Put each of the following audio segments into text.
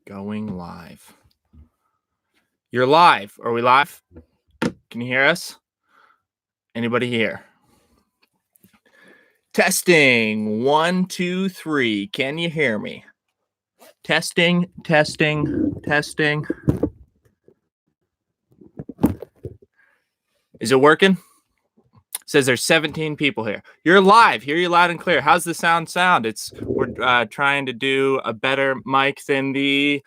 Going live. You're live. Are we live? Can you hear us? Anybody here? Testing. 1, 2, 3. Can you hear me? Testing, testing, testing. Is it working? It says there's 17 people here. You're live. Hear you loud and clear. How's the sound? We're trying to do a better mic than the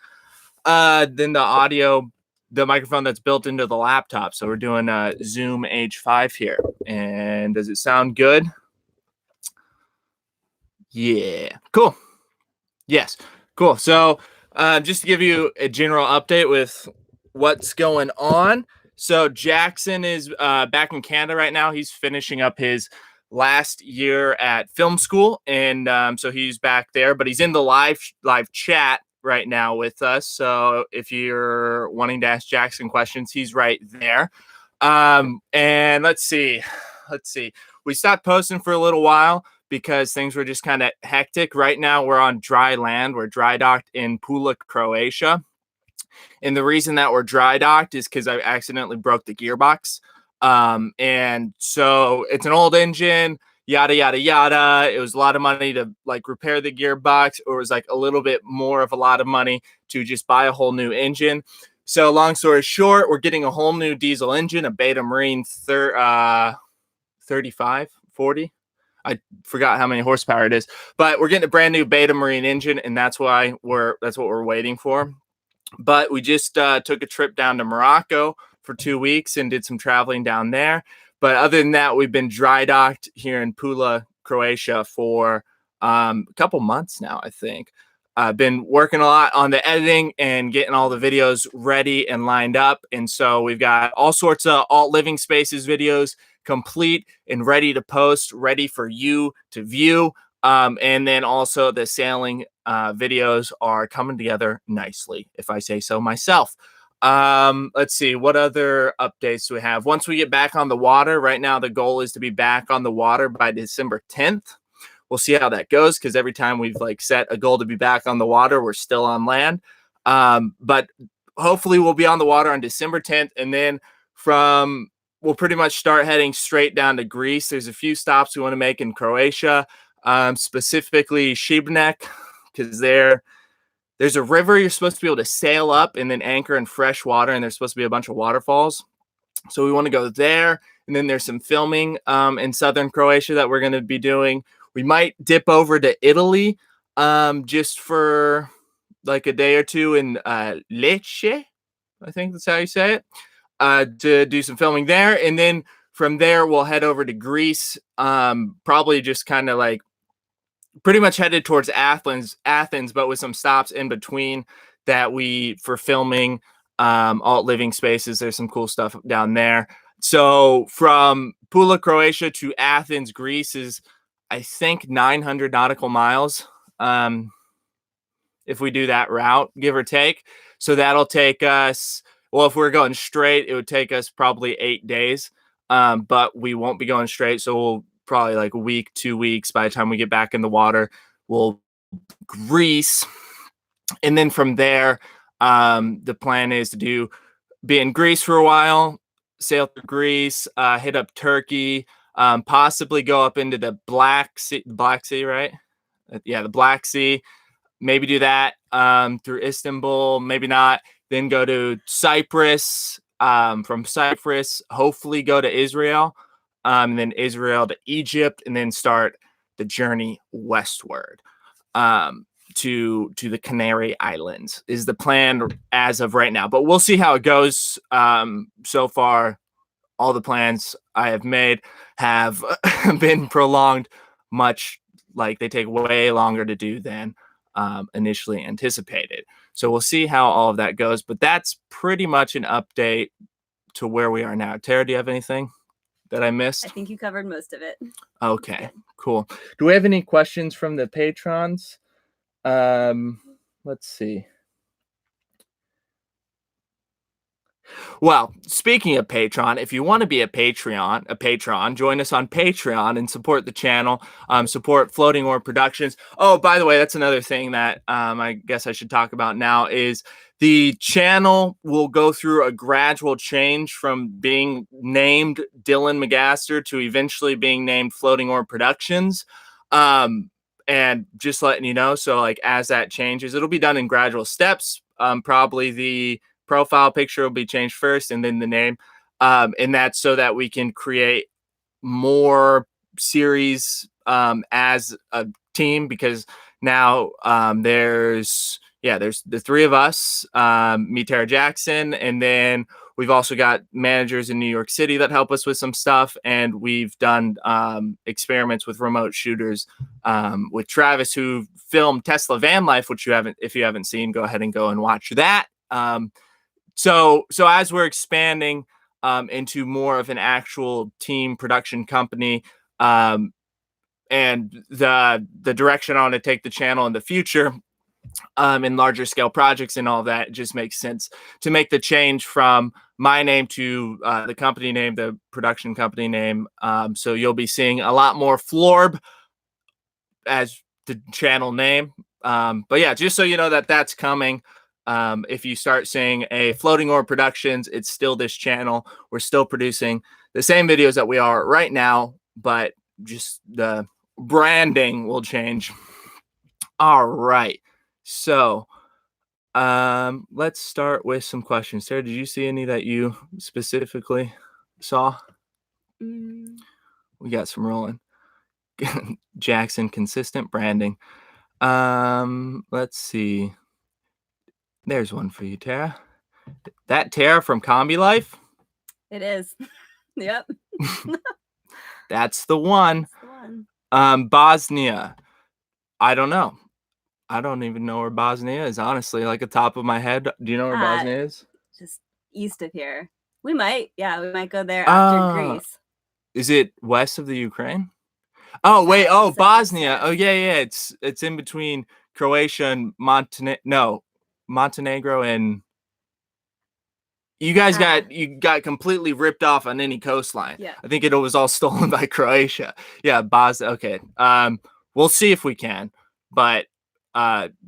audio, the microphone that's built into the laptop. So we're doing a Zoom H5 here. And does it sound good? Yeah. Cool. Yes. Cool. So just to give you a general update with what's going on. So Jackson is back in Canada right now. He's finishing up his last year at film school. And so he's back there, but he's in the live chat right now with us. So if you're wanting to ask Jackson questions, he's right there. And let's see. We stopped posting for a little while because things were just kind of hectic. Right now we're on dry land. We're dry docked in Pula, Croatia. And the reason that we're dry docked is because I accidentally broke the gearbox. And so it's an old engine, yada, yada, yada. It was a lot of money to repair the gearbox, or it was a little bit more of a lot of money to just buy a whole new engine. So long story short, we're getting a whole new diesel engine, a Beta Marine 35, 40. I forgot how many horsepower it is, but we're getting a brand new Beta Marine engine, and that's what we're waiting for. But we just took a trip down to Morocco for 2 weeks and did some traveling down there. But other than that, we've been dry docked here in Pula, Croatia for a couple months now, I think. I've been working a lot on the editing and getting all the videos ready and lined up. And so we've got all sorts of Alt Living Spaces videos complete and ready to post, ready for you to view. And then also the sailing videos are coming together nicely, if I say so myself. Let's see, what other updates do we have? Once we get back on the water, right now the goal is to be back on the water by December 10th. We'll see how that goes, because every time we've set a goal to be back on the water, we're still on land. But hopefully we'll be on the water on December 10th, and then we'll pretty much start heading straight down to Greece. There's a few stops we want to make in Croatia, specifically Šibenik, because there's a river you're supposed to be able to sail up and then anchor in fresh water, and there's supposed to be a bunch of waterfalls. So we want to go there. And then there's some filming in southern Croatia that we're going to be doing. We might dip over to Italy just for a day or two in Lecce, I think that's how you say it, to do some filming there. And then from there, we'll head over to Greece, probably just kind of pretty much headed towards Athens, but with some stops in between that for filming Alt Living Spaces. There's some cool stuff down there. So from Pula, Croatia to Athens, Greece is, I think, 900 nautical miles. If we do that route, give or take. So that'll take us, well, if we're going straight, it would take us probably 8 days. But we won't be going straight. So we'll probably a week, 2 weeks. By the time we get back in the water, we'll Greece. And then from there, the plan is to be in Greece for a while, sail through Greece, hit up Turkey, possibly go up into the Black Sea, right? Yeah, the Black Sea. Maybe do that through Istanbul, maybe not. Then go to Cyprus. From Cyprus, hopefully go to Israel, and then Israel to Egypt, and then start the journey westward to the Canary Islands is the plan as of right now. But we'll see how it goes. So far, all the plans I have made have been prolonged much, they take way longer to do than initially anticipated. So we'll see how all of that goes. But that's pretty much an update to where we are now. Tara, do you have anything that I missed? I think you covered most of it. Okay, cool. Do we have any questions from the patrons? Let's see. Well, speaking of Patreon, if you want to be a patron, join us on Patreon and support the channel, support Floating Orb Productions. Oh, by the way, that's another thing that I guess I should talk about now is the channel will go through a gradual change from being named Dylan Magaster to eventually being named Floating Orb Productions. And just letting you know, so like as that changes, it'll be done in gradual steps. Probably the profile picture will be changed first and then the name. And that's so that we can create more series as a team, because now there's the three of us, me, Tara Jackson, and then we've also got managers in New York City that help us with some stuff, and we've done experiments with remote shooters with Travis, who filmed Tesla Van Life, which if you haven't seen, go ahead and go and watch that. So as we're expanding into more of an actual team production company, and the direction I want to take the channel in the future, in larger scale projects and all that, it just makes sense to make the change from my name to the company name, the production company name. So you'll be seeing a lot more Florb as the channel name. But yeah, just so you know that that's coming. If you start seeing a Floating Orb Productions, it's still this channel. We're still producing the same videos that we are right now, but just the branding will change. All right. So let's start with some questions. Sarah, did you see any that you specifically saw? We got some rolling. Jackson, consistent branding. Let's see. There's one for you, Tara. That Tara from Combi Life? It is. Yep. That's the one. Bosnia. I don't know. I don't even know where Bosnia is, honestly, like the top of my head. Do you know where Bosnia is? Just east of here. We might go there after Greece. Is it west of the Ukraine? Oh, wait. Oh, Bosnia. Oh, yeah. It's in between Croatia and Montenegro, and you guys got completely ripped off on any coastline. Yeah. I think it was all stolen by Croatia. Yeah, Bosnia. Okay. We'll see if we can, but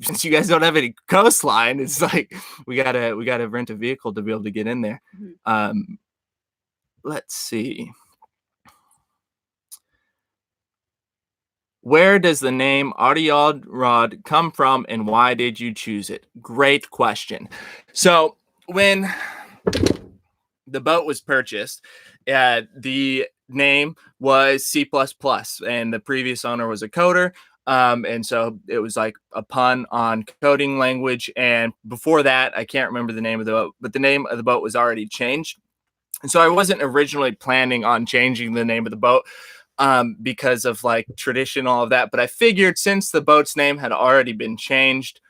since you guys don't have any coastline, it's like we gotta rent a vehicle to be able to get in there. Mm-hmm. Let's see. Where does the name Rod come from, and why did you choose it? Great question. So when the boat was purchased, the name was C++, and the previous owner was a coder. And so it was like a pun on coding language. And before that, I can't remember the name of the boat, but the name of the boat was already changed. And so I wasn't originally planning on changing the name of the boat because of like tradition, all of that. But I figured since the boat's name had already been changed,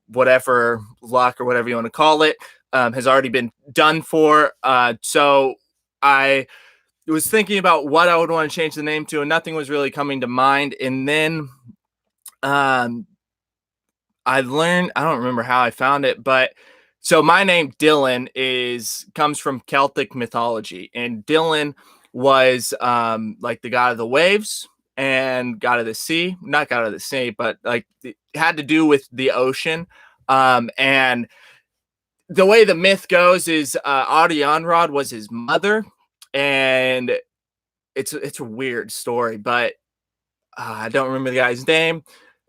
whatever luck or whatever you want to call it, has already been done for. So I was thinking about what I would want to change the name to, and nothing was really coming to mind. And then I learned, I don't remember how I found it, but so my name Dylan comes from Celtic mythology, and Dylan was like the god of the waves and god of the sea, not god of the sea, but like it had to do with the ocean. And the way the myth goes is Rod was his mother, and it's a weird story, but I don't remember the guy's name.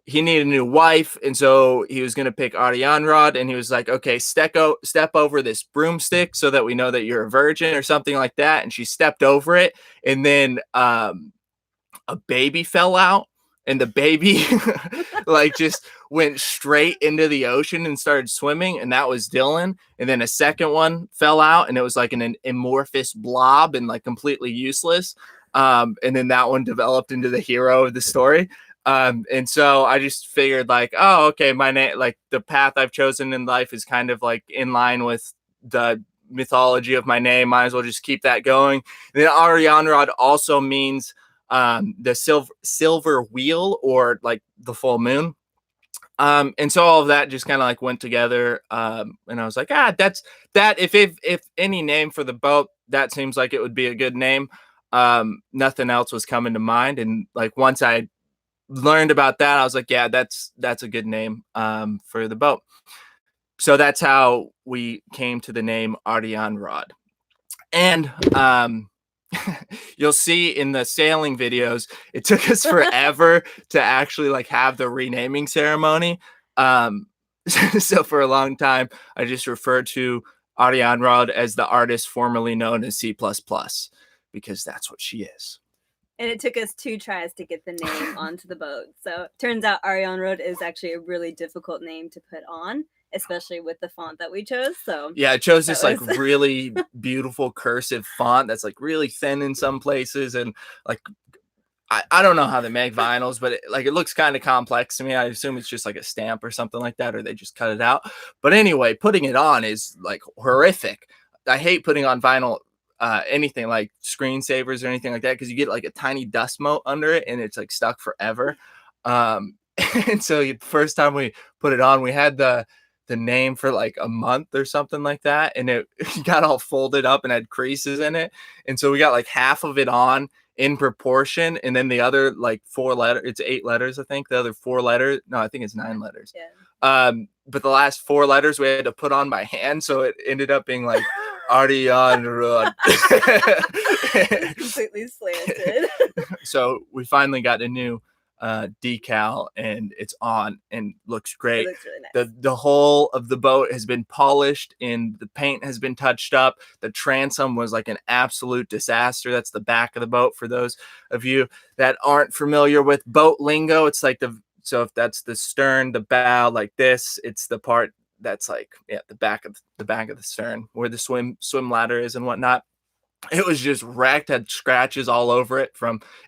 He needed a new wife, and so he was going to pick Rod, and he was like, okay, step over this broomstick so that we know that you're a virgin or something like that. And she stepped over it, and then a baby fell out, and the baby like just went straight into the ocean and started swimming, and that was Dylan. And then a second one fell out, and it was like an amorphous blob and like completely useless. And then that one developed into the hero of the story. And so I just figured like, oh, okay, my name, like the path I've chosen in life is kind of like in line with the mythology of my name. Might as well just keep that going. And then Rod also means the silver wheel, or like the full moon. And so all of that just kind of like went together. And I was like, that's that. If any name for the boat, that seems like it would be a good name. Nothing else was coming to mind. And like once I learned about that, I was like, yeah, that's a good name for the boat. So that's how we came to the name Ardian Rod. And you'll see in the sailing videos, it took us forever to actually like have the renaming ceremony. Um, so for a long time, I just referred to Ariane Rod as the artist formerly known as C++, because that's what she is. And it took us 2 tries to get the name onto the boat. So turns out Ariane Road is actually a really difficult name to put on, especially with the font that we chose. So yeah, I chose this like really beautiful cursive font that's like really thin in some places, and like I don't know how they make vinyls, but it looks kind of complex to me. I assume it's just like a stamp or something like that, or they just cut it out. But anyway, putting it on is like horrific. I hate putting on vinyl, anything like screensavers or anything like that, because you get like a tiny dust mote under it and it's like stuck forever. Um, and so the first time we put it on, we had the name for like a month or something like that, and it got all folded up and had creases in it. And so we got like half of it on in proportion, and then the other like 4 letters, it's 8 letters, I think. The other 4 letters, no, I think it's 9 letters. Yeah. But the last 4 letters we had to put on by hand, so it ended up being like Ardian Rod. Completely slanted. So we finally got a new decal, and it's on and looks great. It looks really nice. The whole of the boat has been polished and the paint has been touched up. The transom was like an absolute disaster. That's the back of the boat for those of you that aren't familiar with boat lingo. It's like so if that's the stern, the bow, like this, it's the part that's like the back of the stern where the swim ladder is and whatnot. It was just wrecked, had scratches all over it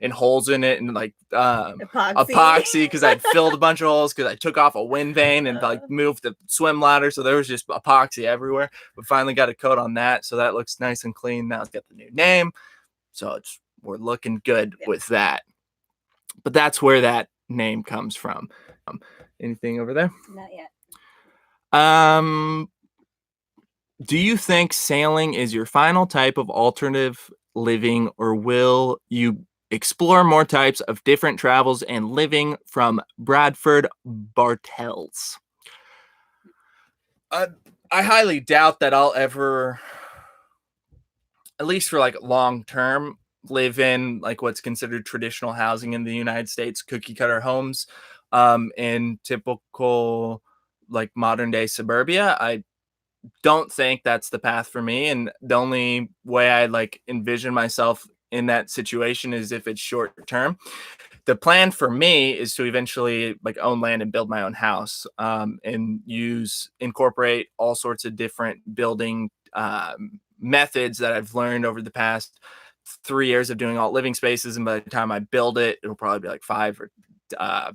and holes in it, and like epoxy because I'd filled a bunch of holes because I took off a wind vane and like moved the swim ladder, so there was just epoxy everywhere. But finally got a coat on that, so that looks nice and clean. Now it's got the new name, so we're looking good with that. But that's where that name comes from. Anything over there? Not yet. Do you think sailing is your final type of alternative living, or will you explore more types of different travels and living? From Bradford Bartels. I highly doubt that I'll ever, at least for like long term, live in like what's considered traditional housing in the United States, cookie cutter homes, in typical like modern day suburbia. I don't think that's the path for me, and the only way I like envision myself in that situation is if it's short term. The plan for me is to eventually like own land and build my own house, and incorporate all sorts of different building methods that I've learned over the past 3 years of doing alt living spaces. And by the time I build it, it'll probably be like 5 or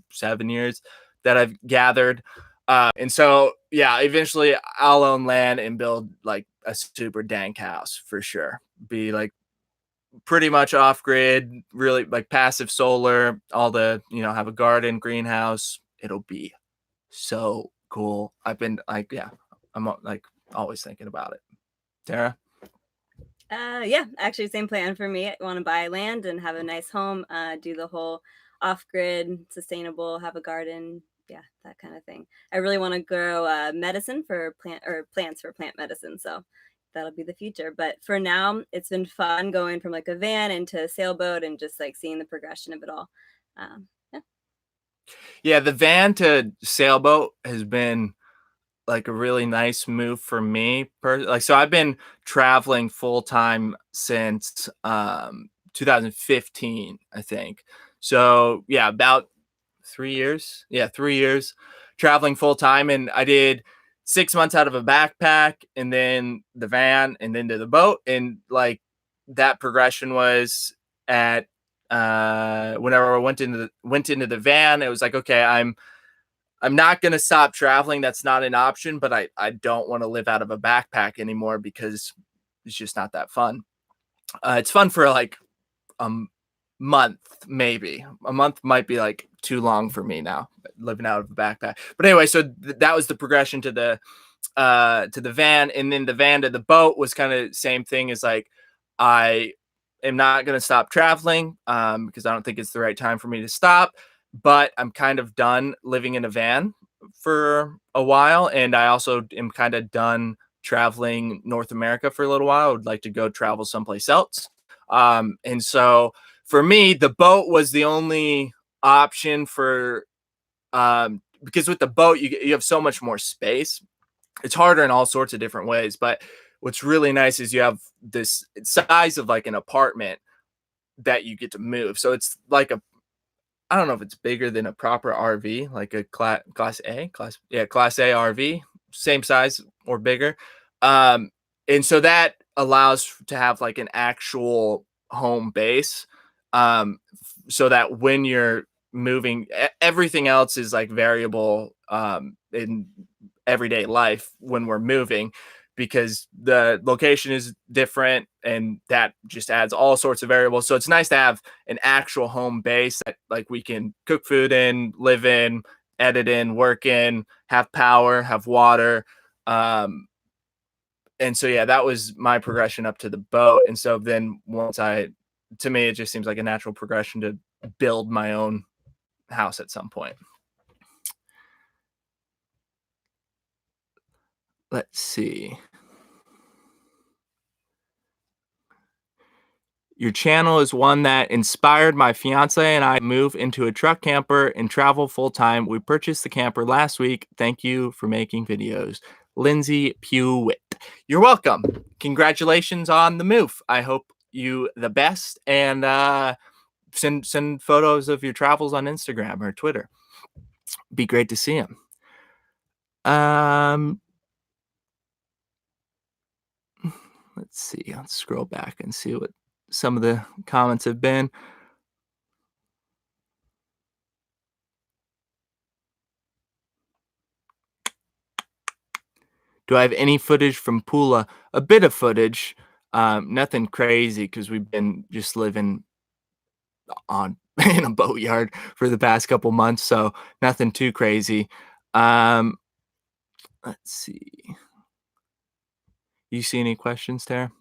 7 years that I've gathered. And so, yeah, eventually I'll own land and build like a super dank house for sure. Be like pretty much off grid, really like passive solar, all the, have a garden, greenhouse. It'll be so cool. I've been like, I'm like always thinking about it. Tara? Yeah, actually same plan for me. I want to buy land and have a nice home, do the whole off-grid, sustainable, have a garden, that kind of thing. I really want to grow medicine for plants for plant medicine, so that'll be the future. But for now, it's been fun going from like a van into a sailboat and just like seeing the progression of it all. Yeah, the van to sailboat has been like a really nice move for me. So I've been traveling full time since 2015, I think. So yeah, about 3 years. Yeah, 3 years traveling full time, and I did 6 months out of a backpack, and then the van, and then to the boat, and like that progression was at whenever I went into the van, it was like, okay, I'm not going to stop traveling. That's not an option, but I don't want to live out of a backpack anymore because it's just not that fun. It's fun for like month, maybe. A month might be like too long for me now, living out of a backpack. But anyway, so that was the progression to the van, and then the van to the boat was kind of same thing as like I am not going to stop traveling because I don't think it's the right time for me to stop, but I'm kind of done living in a van for a while, and I also am kind of done traveling North America for a little while. I would like to go travel someplace else. And so for me, the boat was the only option for because with the boat you have so much more space. It's harder in all sorts of different ways, but what's really nice is you have this size of like an apartment that you get to move. So it's like a I don't know if it's bigger than a proper RV, like a class A RV, same size or bigger. Um, and so that allows to have like an actual home base. So that when you're moving, everything else is like variable in everyday life when we're moving because the location is different and that just adds all sorts of variables. So it's nice to have an actual home base that like we can cook food in, live in, edit in, work in, have power, have water. And so yeah, that was my progression up to the boat. And so then to me, it just seems like a natural progression to build my own house at some point. Let's see. Your channel is one that inspired my fiance and I to move into a truck camper and travel full time. We purchased the camper last week. Thank you for making videos. Lindsay Pewitt. You're welcome. Congratulations on the move. I hope you the best and send photos of your travels on Instagram or Twitter. Be great to see them. Let's see. Let's scroll back and see what some of the comments have been. Do I have any footage from Pula? A bit of footage, nothing crazy because we've been just living on in a boatyard for the past couple months, so nothing too crazy. Um, let's see. You see any questions, Tara?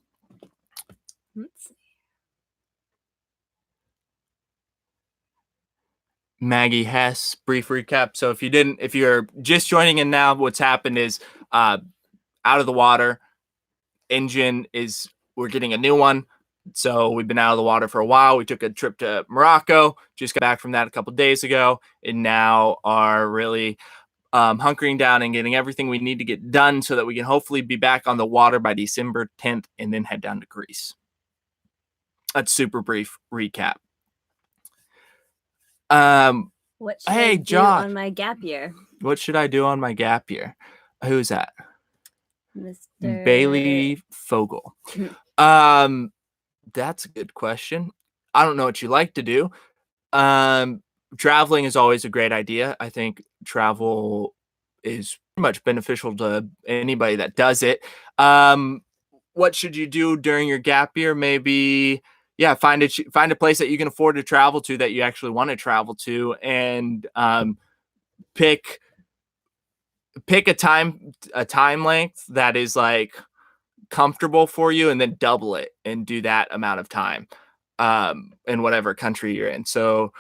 Let's see. Maggie Hess, brief recap. So if you're just joining in now, what's happened is out of the water, we're getting a new one. So we've been out of the water for a while. We took a trip to Morocco, just got back from that a couple days ago, and now are really hunkering down and getting everything we need to get done so that we can hopefully be back on the water by December 10th and then head down to Greece. That's super brief recap. What should I do Josh, on my gap year? What should I do on my gap year? Who's that? Mr. Bailey Fogel. That's a good question. I don't know what you like to do. Traveling is always a great idea. I think travel is pretty much beneficial to anybody that does it. What should you do during your gap year? Maybe, yeah, find a place that you can afford to travel to that you actually want to travel to, and pick a time length that is like comfortable for you, and then double it and do that amount of time in whatever country you're in. So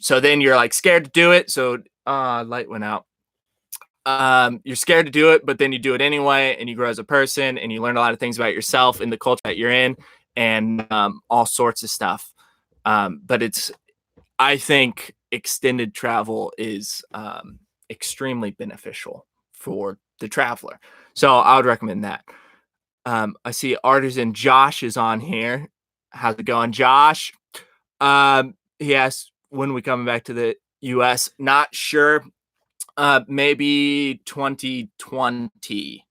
then you're like scared to do it. So light went out. You're scared to do it, but then you do it anyway, and you grow as a person, and you learn a lot of things about yourself and the culture that you're in, and all sorts of stuff. But I think extended travel is extremely beneficial for the traveler. So I would recommend that. I see Artisan Josh is on here. How's it going, Josh? He asked when we coming back to the US. Not sure. Maybe 2020.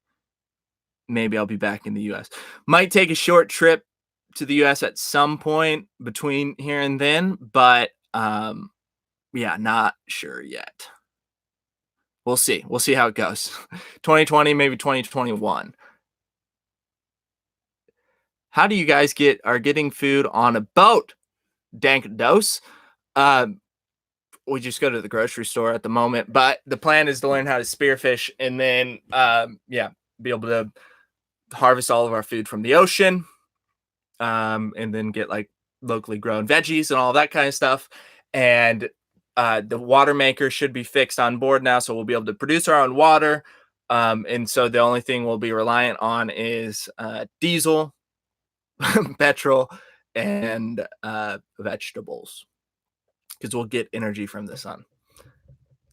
Maybe I'll be back in the US. Might take a short trip to the US at some point between here and then, but yeah, not sure yet. We'll see. We'll see how it goes. 2020, maybe 2021. How do you guys are getting food on a boat? dank dose. Um, we just go to the grocery store at the moment, but the plan is to learn how to spearfish and then, yeah, be able to harvest all of our food from the ocean, and then get like locally grown veggies and all that kind of stuff. And the water maker should be fixed on board now, so we'll be able to produce our own water. And so the only thing we'll be reliant on is diesel, petrol, and vegetables, because we'll get energy from the sun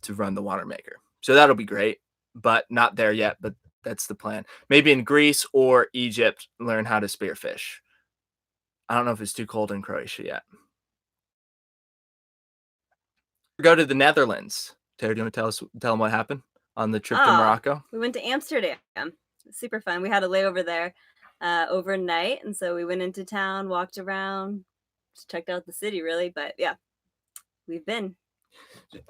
to run the water maker. So that'll be great, but not there yet. But that's the plan. Maybe in Greece or Egypt, learn how to spearfish. I don't know if it's too cold in Croatia yet. Go to the Netherlands. Taylor, do you want to tell them what happened on the trip to Morocco? We went to Amsterdam. Super fun. We had a layover there overnight, and so we went into town, walked around, just checked out the city, really. But yeah, we've been.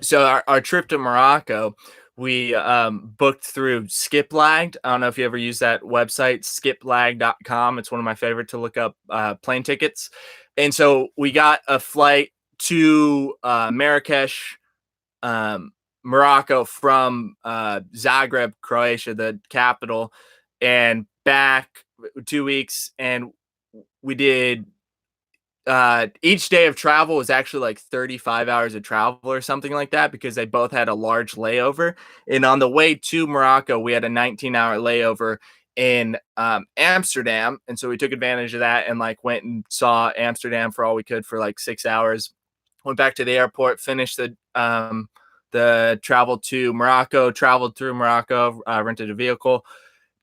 So our trip to Morocco, we booked through Skiplagged. I don't know if you ever use that website, skiplag.com. It's one of my favorite to look up plane tickets. And so we got a flight to Marrakesh, Morocco from Zagreb, Croatia, the capital, and back 2 weeks. And we did each day of travel was actually like 35 hours of travel or something like that, because they both had a large layover. And on the way to Morocco, we had a 19-hour layover in Amsterdam. And so we took advantage of that and like went and saw Amsterdam for all we could for like 6 hours. Went back to the airport, finished the travel to Morocco, traveled through Morocco, rented a vehicle,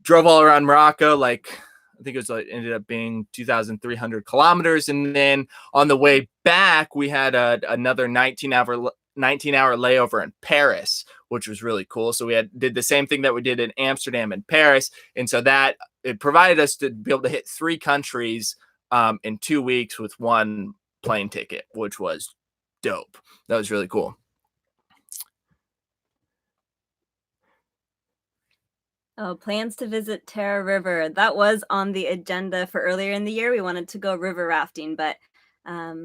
drove all around Morocco, like I think it was like ended up being 2,300 kilometers. And then on the way back, we had another 19-hour layover in Paris, which was really cool. So we did the same thing that we did in Amsterdam and Paris. And so that it provided us to be able to hit 3 countries in 2 weeks with one plane ticket, which was dope. That was really cool. Oh, plans to visit Tara River. That was on the agenda for earlier in the year. We wanted to go river rafting, but I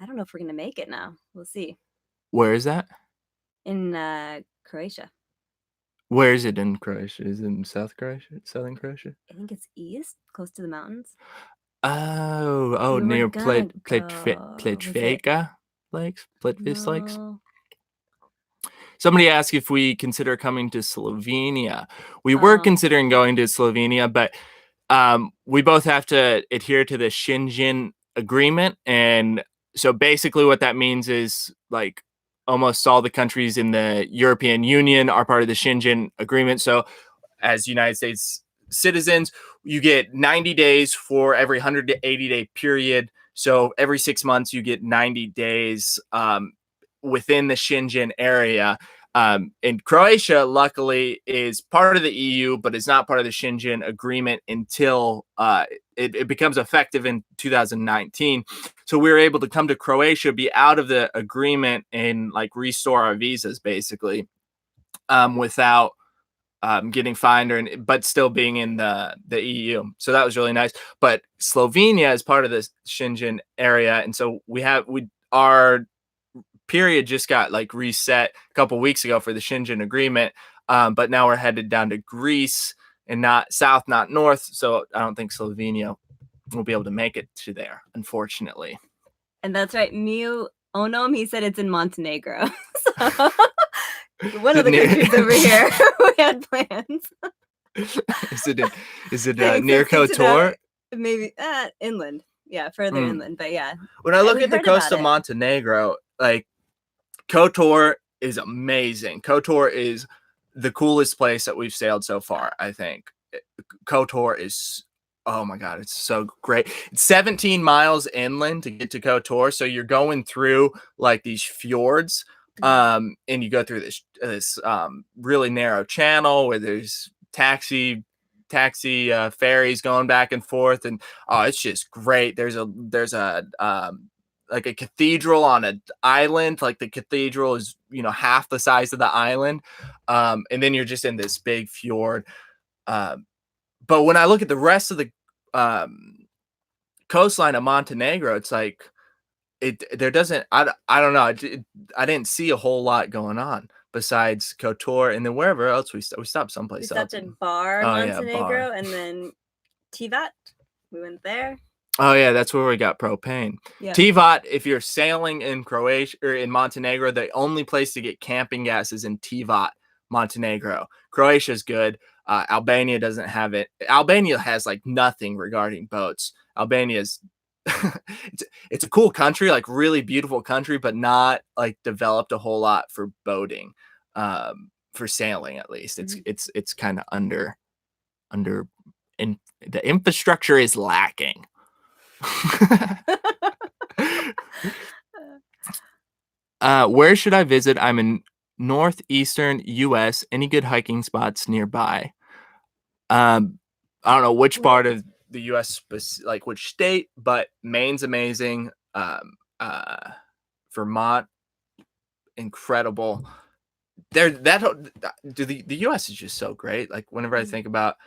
don't know if we're going to make it now. We'll see. Where is that? In Croatia. Where is it in Croatia? Is it in South Croatia? Southern Croatia? I think it's east, close to the mountains. Oh, We near were gonna Plitvice Lakes? Plitvice Lakes? No. Somebody asked if we consider coming to Slovenia. We were considering going to Slovenia, but we both have to adhere to the Schengen agreement. And so basically what that means is like almost all the countries in the European Union are part of the Schengen agreement. So as United States citizens, you get 90 days for every 180-day period. So every 6 months, you get 90 days within the Schengen area. And Croatia, luckily, is part of the EU, but is not part of the Schengen agreement until it becomes effective in 2019. So we were able to come to Croatia, be out of the agreement, and like restore our visas, basically, without getting fined, but still being in the EU. So that was really nice. But Slovenia is part of the Schengen area, and so our period just got like reset a couple weeks ago for the Schengen agreement. But now we're headed down to Greece and not south, not north. So I don't think Slovenia will be able to make it to there, unfortunately. And that's right. Miu Onom, he said it's in Montenegro. So one of the countries over here we had plans. Is it near Kotor? Maybe inland. Yeah, further inland. But yeah. When I look at the coast of Montenegro, like Kotor is amazing. Kotor is the coolest place that we've sailed so far, I think. Kotor is, oh my God, it's so great. It's 17 miles inland to get to Kotor. So you're going through like these fjords, and you go through this really narrow channel where there's taxi ferries going back and forth, and it's just great. There's a like a cathedral on an island. Like the cathedral is half the size of the island, and then you're just in this big fjord. But when I look at the rest of the coastline of Montenegro, it's like there doesn't, I don't know. I didn't see a whole lot going on besides Kotor, and then wherever else we stopped We someplace stopped else. at Bar, Oh yeah, Bar. Montenegro, and then Tivat. We went there. Oh yeah, that's where we got propane. Yeah. Tivat, if you're sailing in Croatia or in Montenegro, the only place to get camping gas is in Tivat, Montenegro. Croatia's good. Albania doesn't have it. Albania has like nothing regarding boats. Albania's it's a cool country, like really beautiful country, but not like developed a whole lot for boating, for sailing at least. It's kind of under, and the infrastructure is lacking. Where should I visit? I'm in northeastern U.S. Any good hiking spots nearby? I don't know which part of the U.S. like which state, but Maine's amazing. Vermont, incredible. The U.S. is just so great. Like whenever I think about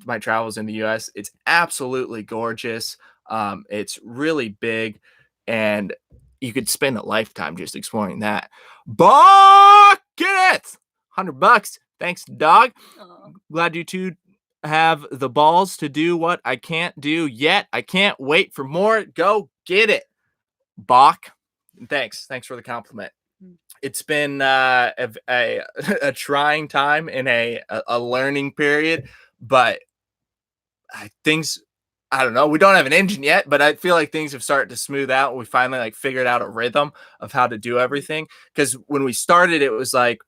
my travels in the U.S., it's absolutely gorgeous. It's really big, and you could spend a lifetime just exploring that. Bucket, $100. Thanks, dog. Aw. Glad you two have the balls to do what I can't do yet. I can't wait for more. Go get it, Bach. Thanks for the compliment. It's been a trying time in a learning period, but things, I don't know. We don't have an engine yet, but I feel like things have started to smooth out. We finally like figured out a rhythm of how to do everything. Because when we started, it was like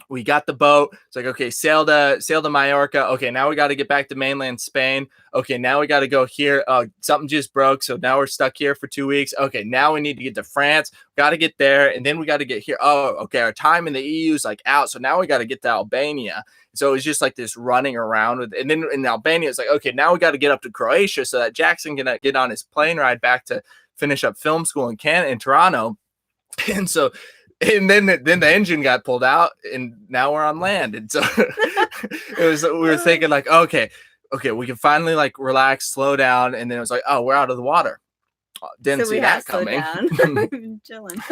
we got the boat. It's like, okay, sail to Mallorca. Okay, now we got to get back to mainland Spain. Okay, now we got to go here. Something just broke, so now we're stuck here for 2 weeks. Okay, now we need to get to France. Got to get there, and then we got to get here. Oh, okay, our time in the EU is like out, so now we got to get to Albania. So it's just like this running around with, and then in Albania, it's like, okay, now we got to get up to Croatia so that Jackson can get on his plane ride back to finish up film school in Toronto. And so, and then the engine got pulled out, and now we're on land. And so we were thinking like, okay, we can finally like relax, slow down, and then it was like, oh, we're out of the water. Didn't see that coming. Chilling.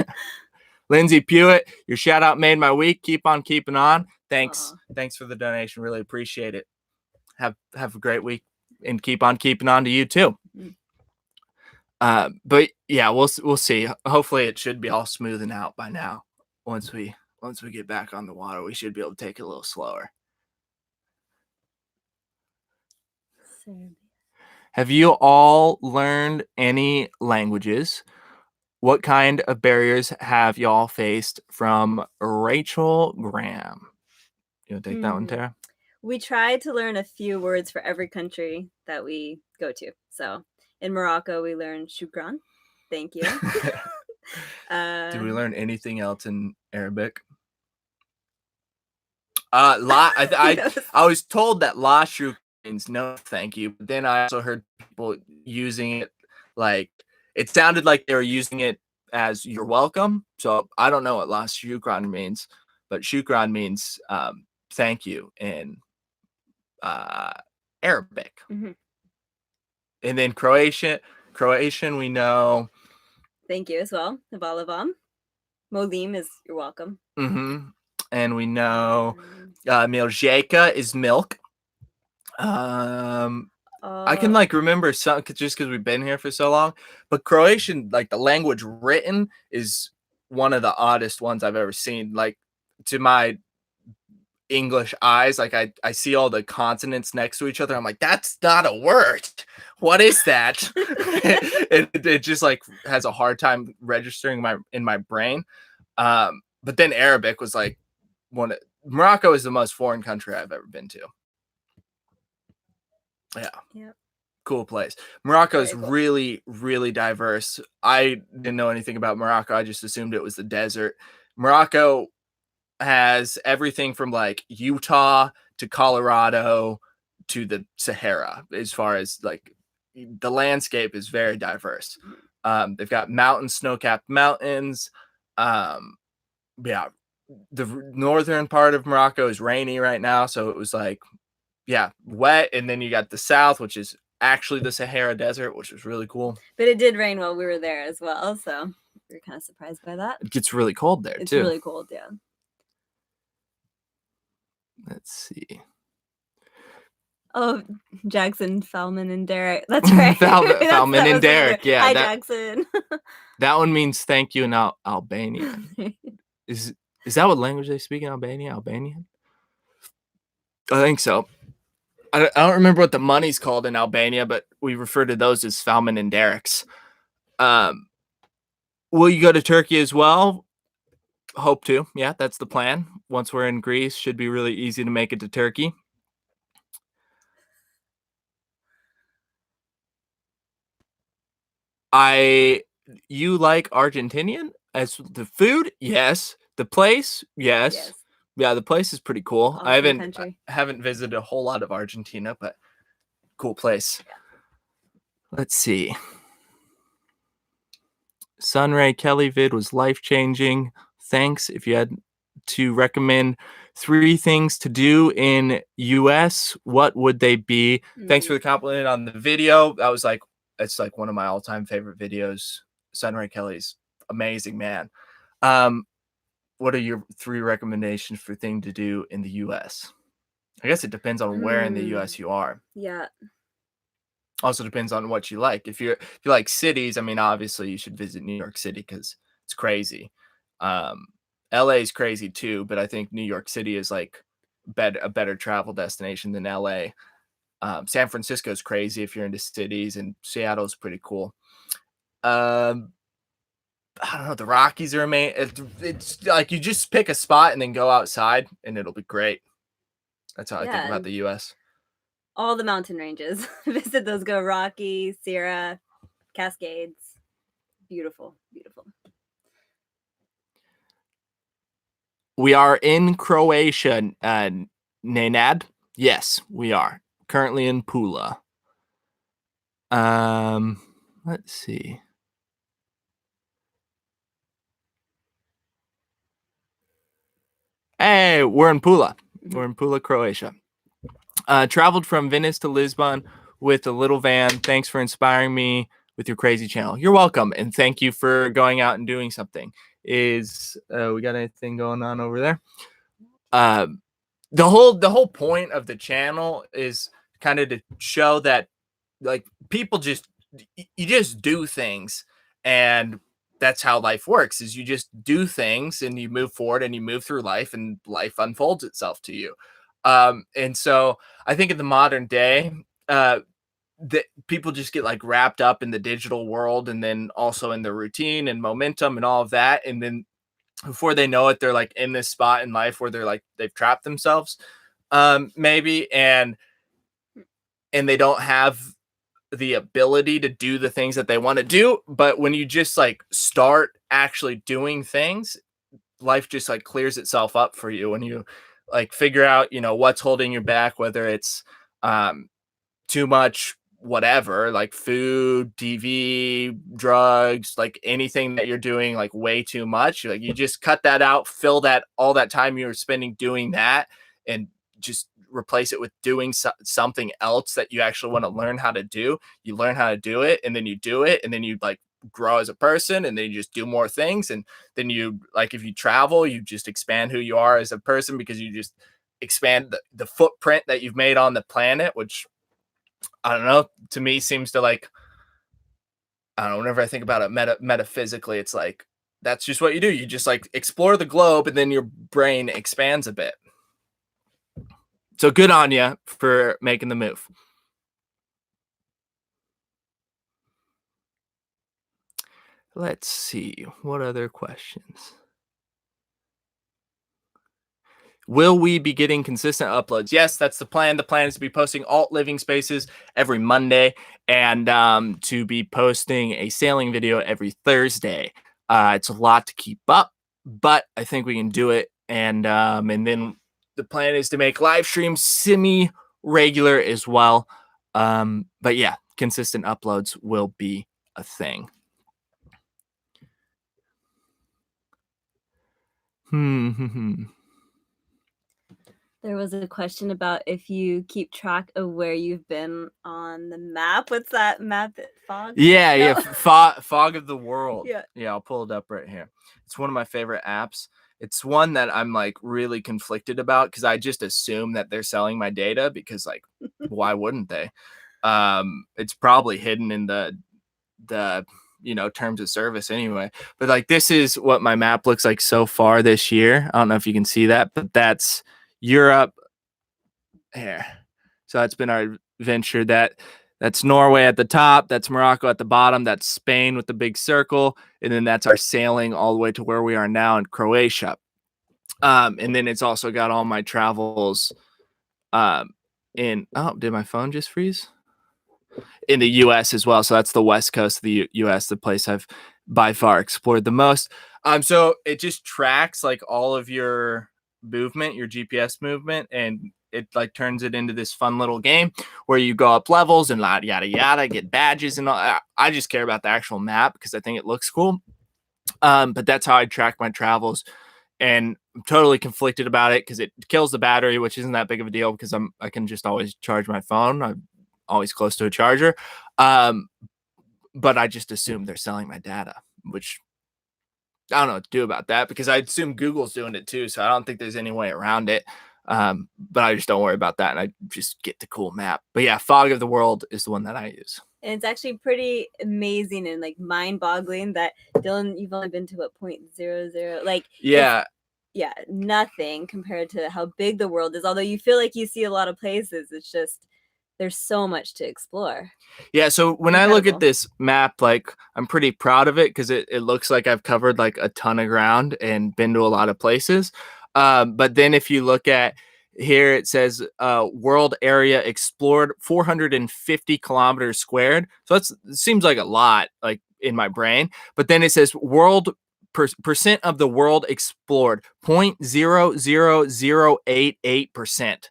Lindsay Pewitt, your shout out made my week. Keep on keeping on. Thanks for the donation. Really appreciate it. Have a great week, and keep on keeping on to you too. But yeah, we'll see. Hopefully it should be all smoothing out by now. Once we get back on the water, we should be able to take it a little slower. Have you all learned any languages? What kind of barriers have y'all faced? From Rachel Graham. You want to take that one, Tara? We tried to learn a few words for every country that we go to. So in Morocco, we learned shukran. Thank you. Did we learn anything else in Arabic? I was told that la shukran means no thank you, but then I also heard people using it like it sounded like they were using it as you're welcome. So I don't know what la shukran means, but shukran means thank you in Arabic. And then Croatian, we know thank you as well. Hvala. Molim is you're welcome. And we know Miljeka is milk. I can like remember some just because we've been here for so long, but Croatian, like the language written, is one of the oddest ones I've ever seen. Like to my English eyes, like I see all the consonants next to each other. I'm like, that's not a word. What is that? it just like has a hard time registering in my brain. But then Arabic was like Morocco is the most foreign country I've ever been to. Yeah. Cool place. Morocco is cool. Really, really diverse. I didn't know anything about Morocco. I just assumed it was the desert. Morocco has everything from like Utah to Colorado to the Sahara, as far as like the landscape is very diverse. They've got snow-capped mountains. The northern part of Morocco is rainy right now, so it was like wet, and then you got the south, which is actually the Sahara Desert, which was really cool. But it did rain while we were there as well, so we were kind of surprised by that. It gets really cold there It's too. really cold, yeah. Let's see. Oh, Jackson, Fellman, and Derek. That's right. Fellman and Derek. Yeah. Hi, Jackson. That one means thank you in Albanian. Is that what language they speak in Albania? Albanian? I think so. I don't remember what the money's called in Albania, but we refer to those as Fellman and Derek's. Will you go to Turkey as well? Hope to. Yeah, that's the plan. Once we're in Greece, should be really easy to make it to Turkey. You like Argentinian as the food? Yes. The place? Yes. Yeah, the place is pretty cool. Awesome I haven't visited a whole lot of Argentina, but cool place. Yeah. Let's see. Sunray Kelly vid was life-changing. Thanks. If you had to recommend 3 things to do in US, what would they be? Thanks for the compliment on the video. It's like one of my all-time favorite videos. Sunray Kelly's amazing, man. What are your 3 recommendations for thing to do in the US? I guess it depends on where in the US you are. Yeah. Also depends on what you like. If you like cities, I mean, obviously you should visit New York City because it's crazy. LA is crazy too, but I think New York City is like a better travel destination than LA. San Francisco is crazy if you're into cities, and Seattle's pretty cool. I don't know. The Rockies are amazing. It's like you just pick a spot and then go outside, and it'll be great. That's how I think about the U.S. All the mountain ranges. Visit those. Go Rocky, Sierra, Cascades. Beautiful, beautiful. We are in Croatia, Nenad. Yes, we are currently in Pula. Let's see. Hey, we're in Pula. We're in Pula, Croatia. Traveled from Venice to Lisbon with a little van. Thanks for inspiring me with your crazy channel. You're welcome, and thank you for going out and doing something. We got anything going on over there? The whole point of the channel is kind of to show that like people you just do things, and that's how life works. Is you just do things and you move forward and you move through life, and life unfolds itself to you. And so I think in the modern day, that people just get like wrapped up in the digital world, and then also in the routine and momentum and all of that, and then before they know it, they're like in this spot in life where they're like they've trapped themselves, maybe, and they don't have the ability to do the things that they want to do. But when you just like start actually doing things, life just like clears itself up for you when you like figure out, what's holding you back, whether it's too much whatever, like food, TV, drugs, like anything that you're doing like way too much. Like you just cut that out, fill that all that time you were spending doing that, and just replace it with doing something else that you actually want to learn how to do. You learn how to do it, and then you do it, and then you like grow as a person, and then you just do more things, and then you like if you travel, you just expand who you are as a person because you just expand the footprint that you've made on the planet, which I don't know, to me seems to like, I don't know, whenever I think about it metaphysically, it's like that's just what you do. You just like explore the globe, and then your brain expands a bit. So good on you for making the move. Let's see. What other questions? Will we be getting consistent uploads? Yes, that's the plan. The plan is to be posting alt living spaces every Monday, and to be posting a sailing video every Thursday. It's a lot to keep up, but I think we can do it. And then the plan is to make live streams semi-regular as well. But yeah, consistent uploads will be a thing. There was a question about if you keep track of where you've been on the map. What's that map? Fog? Yeah, No. Fog of the World. Yeah. Yeah, I'll pull it up right here. It's one of my favorite apps. It's one that I'm like really conflicted about because I just assume that they're selling my data because like why wouldn't they? It's probably hidden in the terms of service anyway. But like this is what my map looks like so far this year. I don't know if you can see that, but that's Europe here. So that's been our venture. That's Norway at the top, that's Morocco at the bottom, that's Spain with the big circle, and then that's our sailing all the way to where we are now in Croatia. And then it's also got all my travels did my phone just freeze? In the US as well. So that's the west coast of the US, the place I've by far explored the most. So it just tracks like all of your movement, your GPS movement, and it like turns it into this fun little game where you go up levels and yada yada, get badges and all. I just care about the actual map because I think it looks cool. But that's how I track my travels, and I'm totally conflicted about it because it kills the battery, which isn't that big of a deal because I can just always charge my phone. I'm always close to a charger. But I just assume they're selling my data, which I don't know what to do about that because I assume Google's doing it too. So I don't think there's any way around it. But I just don't worry about that. And I just get the cool map. But yeah, Fog of the World is the one that I use. And it's actually pretty amazing and like mind-boggling that Dylan, you've only been to what 0.00, like Yeah. Yeah, nothing compared to how big the world is. Although you feel like you see a lot of places, it's just there's so much to explore. Yeah, so when I look at this map, like I'm pretty proud of it because it looks like I've covered like a ton of ground and been to a lot of places. But then if you look at here, it says world area explored 450 kilometers squared. So it seems like a lot, like in my brain. But then it says world percent of the world explored 0.00088%.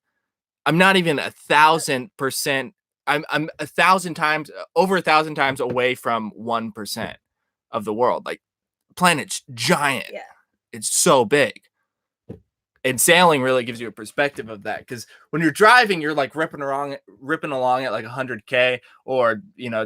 I'm not even 1,000%. I'm 1,000 times over 1,000 times away from 1% of the world. Like planet's giant. Yeah. It's so big. And sailing really gives you a perspective of that because when you're driving, you're like ripping along at like 100K or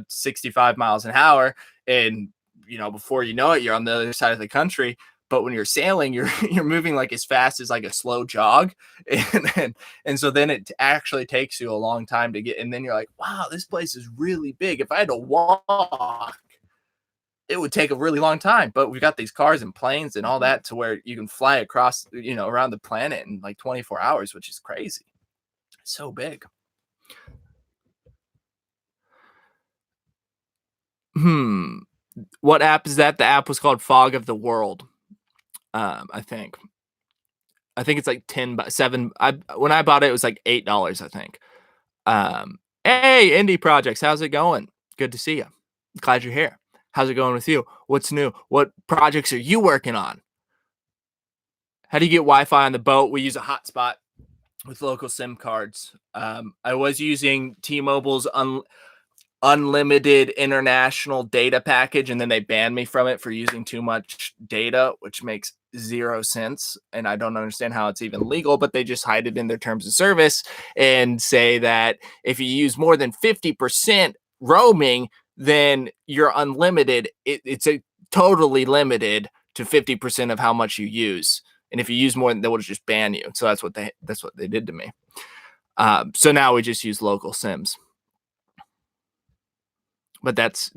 65 miles an hour, and before you know it, you're on the other side of the country. But when you're sailing, you're moving like as fast as like a slow jog, and so then it actually takes you a long time to get. And then you're like, wow, this place is really big. If I had to walk, it would take a really long time. But we've got these cars and planes and all that to where you can fly across, around the planet in like 24 hours, which is crazy. It's so big. What app is that? The app was called Fog of the World. I think it's like 7. When I bought it, it was like $8, I think. Hey, indie projects, how's it going? Good to see you. Glad you're here. How's it going with you? What's new? What projects are you working on? How do you get Wi-Fi on the boat? We use a hotspot with local SIM cards. I was using T-Mobile's unlimited international data package, and then they banned me from it for using too much data, which makes 0 sense. And I don't understand how it's even legal, but they just hide it in their terms of service and say that if you use more than 50% roaming, then you're unlimited. It's a totally limited to 50% of how much you use. And if you use more, they will just ban you. So that's what they did to me. So now we just use local SIMs. But that's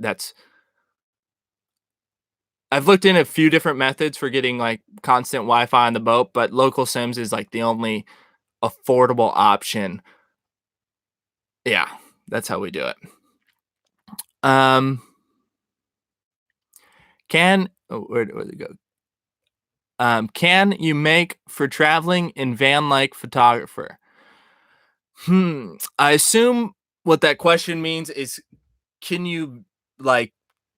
I've looked in a few different methods for getting like constant Wi-Fi on the boat, but local SIMs is like the only affordable option. Yeah, that's how we do it. Where did it go? Can you make for traveling in van-like photographer? I assume what that question means is, can you like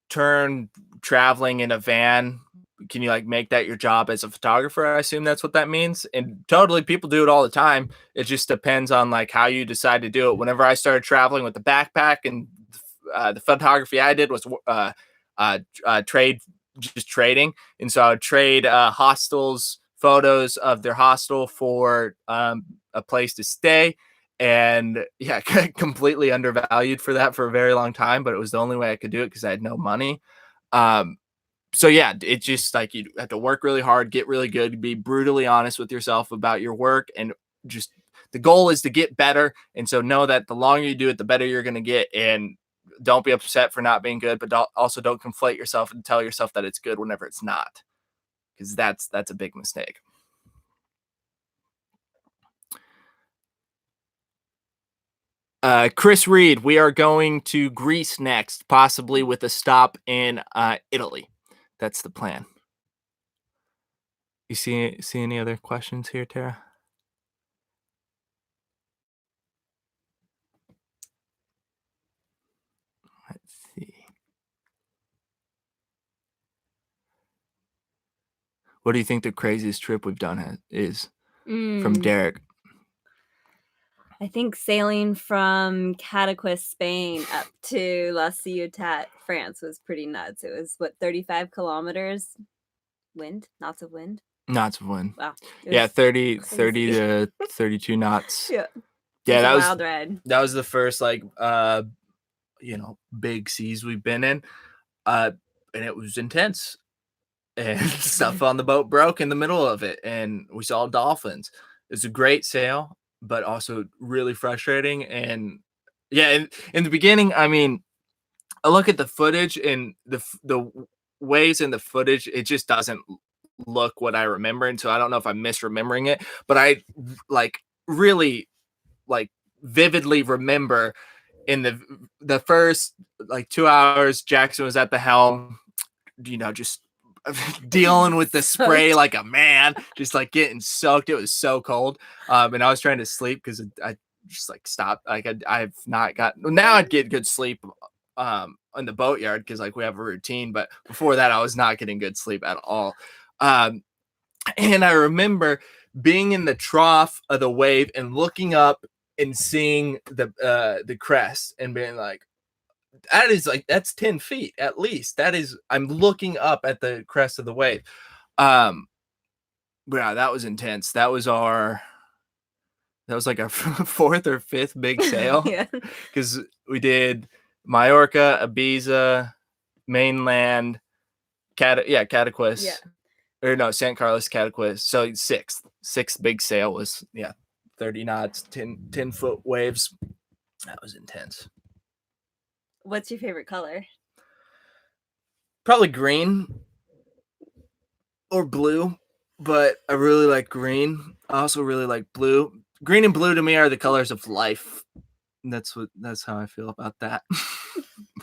turn traveling in a van? Can you like make that your job as a photographer? I assume that's what that means. And totally, people do it all the time. It just depends on like how you decide to do it. Whenever I started traveling with the backpack, and the photography I did was trading, and so I would trade hostels photos of their hostel for a place to stay. And yeah, completely undervalued for that for a very long time, but it was the only way I could do it because I had no money. So yeah, it's just like you have to work really hard, get really good, be brutally honest with yourself about your work, and just the goal is to get better. And so know that the longer you do it, the better you're going to get. And don't be upset for not being good, but also don't conflate yourself and tell yourself that it's good whenever it's not, because that's a big mistake. Chris Reed, we are going to Greece next, possibly with a stop in Italy. That's the plan. You see any other questions here, Tara? Let's see. What do you think the craziest trip we've done is? From Derek? I think sailing from Cadaqués, Spain up to La Ciotat, France was pretty nuts. It was, what, 35 kilometers? Wind? Knots of wind? Knots of wind. Wow. Yeah, 30 to 32 knots. Yeah. Yeah, that was a wild ride. That was the first big seas we've been in. And it was intense. And stuff on the boat broke in the middle of it, and we saw dolphins. It's a great sail, but also really frustrating. And yeah, in the beginning, I mean, I look at the footage and the waves in the footage, it just doesn't look what I remember. And so I don't know if I'm misremembering it, but I really vividly remember in the first 2 hours, Jackson was at the helm, just dealing with the spray like a man, just getting soaked. It was so cold. And I was trying to sleep because I just stopped. I've not got, now I'd get good sleep in the boatyard because we have a routine, but before that I was not getting good sleep at all. And I remember being in the trough of the wave and looking up and seeing the crest and being like, that's 10 feet at least. I'm looking up at the crest of the wave. But yeah, that was intense. That was our fourth or fifth big sail. Yeah. Because we did Mallorca, Ibiza, mainland, Cadaqués. Yeah. Or no, San Carlos, Cadaqués. So sixth big sail was 30 knots, 10-foot waves. That was intense. What's your favorite color? Probably green or blue, but I really like green. I also really like blue. Green and blue to me are the colors of life. That's how I feel about that.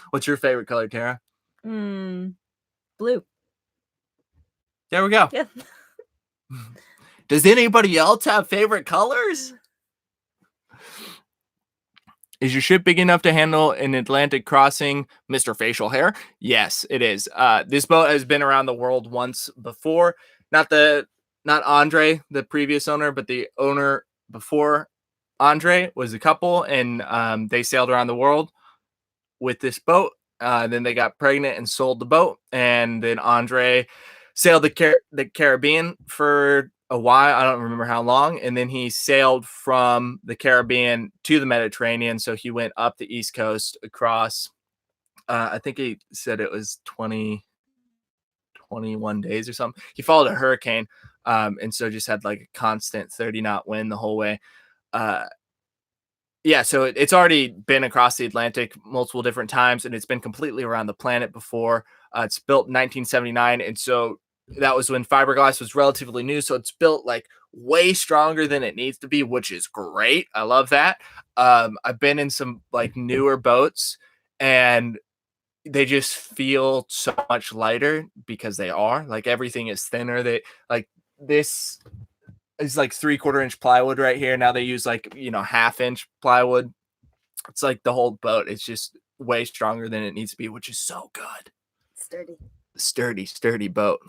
What's your favorite color, Tara? Blue. There we go. Yeah. Does anybody else have favorite colors? Is your ship big enough to handle an Atlantic crossing, Mr. Facial Hair? Yes, it is. This boat has been around the world once before. Not Andre, the previous owner, but the owner before Andre was a couple, and they sailed around the world with this boat. Then they got pregnant and sold the boat, and then Andre sailed the Caribbean for a while. I don't remember how long. And then he sailed from the Caribbean to the Mediterranean. So he went up the East Coast across, I think he said it was 21 days or something. He followed a hurricane. And so just had a constant 30-knot wind the whole way. Yeah, so it's already been across the Atlantic multiple different times, and it's been completely around the planet before. It's built in 1979, and so that was when fiberglass was relatively new. So it's built way stronger than it needs to be, which is great. I love that. I've been in some newer boats, and they just feel so much lighter because they are everything is thinner. This is 3/4 inch plywood right here. Now they use 1/2 inch plywood. It's the whole boat. It's just way stronger than it needs to be, which is so good. Sturdy boat.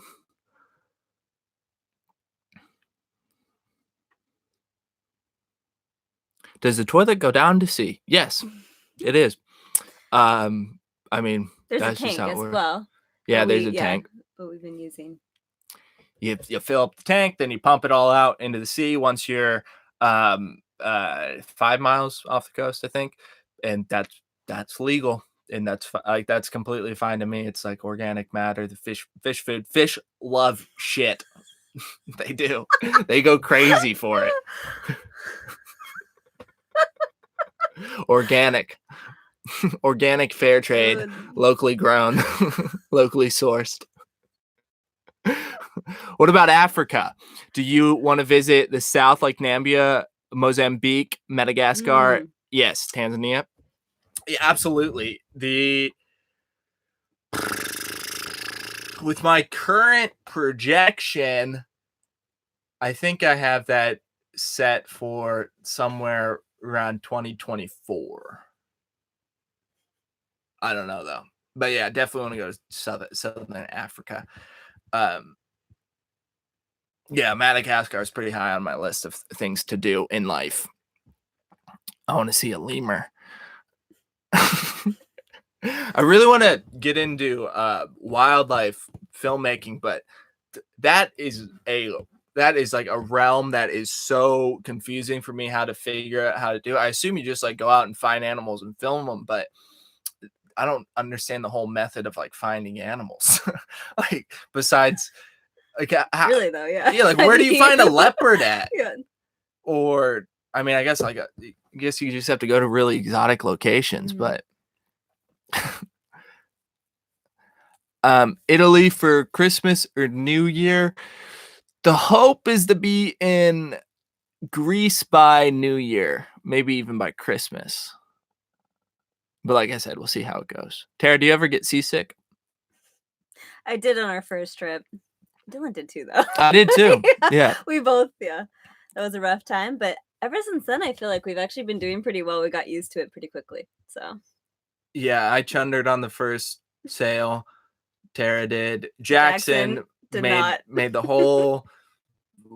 Does the toilet go down to sea? Yes, it is. I mean, there's that's a tank just how it as works. well. Yeah, there's a tank. But we've been using. You fill up the tank, then you pump it all out into the sea. Once you're 5 miles off the coast, I think, and that's legal, and that's completely fine to me. It's like organic matter, the fish food. Fish love shit. They do. They go crazy for it. Organic. Organic, fair trade, locally grown, locally sourced. What about Africa? Do you want to visit the south, like Namibia, Mozambique, Madagascar? Yes, Tanzania. Yeah, absolutely. With my current projection, I think I have that set for somewhere around 2024. I don't know though, but yeah, definitely want to go to Southern Africa. Yeah, Madagascar is pretty high on my list of things to do in life. I want to see a lemur. I really want to get into wildlife filmmaking, but that is like a realm that is so confusing for me how to figure out how to do it. I assume you just like go out and find animals and film them, but I don't understand the whole method of like finding animals. Like besides like Really though, yeah. Yeah, like where do you find a leopard at? Yeah. Or I mean, I guess like I guess you just have to go to really exotic locations, but Italy for Christmas or New Year. The hope is to be in Greece by New Year, maybe even by Christmas. But like I said, we'll see how it goes. Tara, do you ever get seasick? I did on our first trip. Dylan did too, though. I did too. Yeah. We both, yeah. That was a rough time, but ever since then, I feel like we've actually been doing pretty well. We got used to it pretty quickly. So. Yeah, I chundered on the first sail. Tara did. Jackson did not. made the whole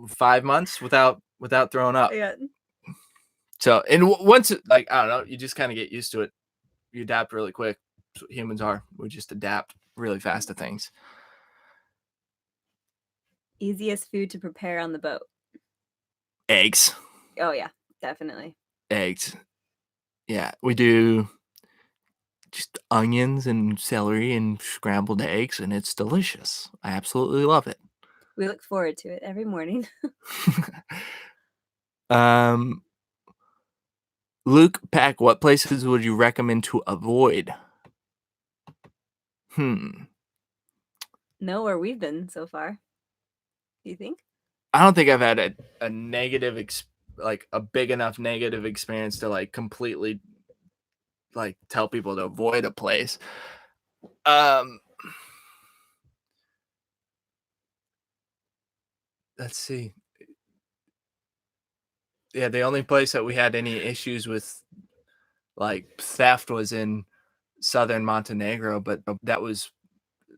5 months without throwing up. Yeah. So, and once, like, I don't know, you just kind of get used to it. You adapt really quick. That's what humans are. We just adapt really fast to things. Easiest food to prepare on the boat? Eggs. Oh, yeah, definitely. Eggs. Yeah, we do just onions and celery and scrambled eggs, and it's delicious. I absolutely love it. We look forward to it every morning. Luke, Pack, what places would you recommend to avoid? Know where we've been so far. Do you think? I don't think I've had a negative, like a big enough negative experience to like completely like tell people to avoid a place. Let's see. Yeah, the only place that we had any issues with like theft was in southern Montenegro, but that was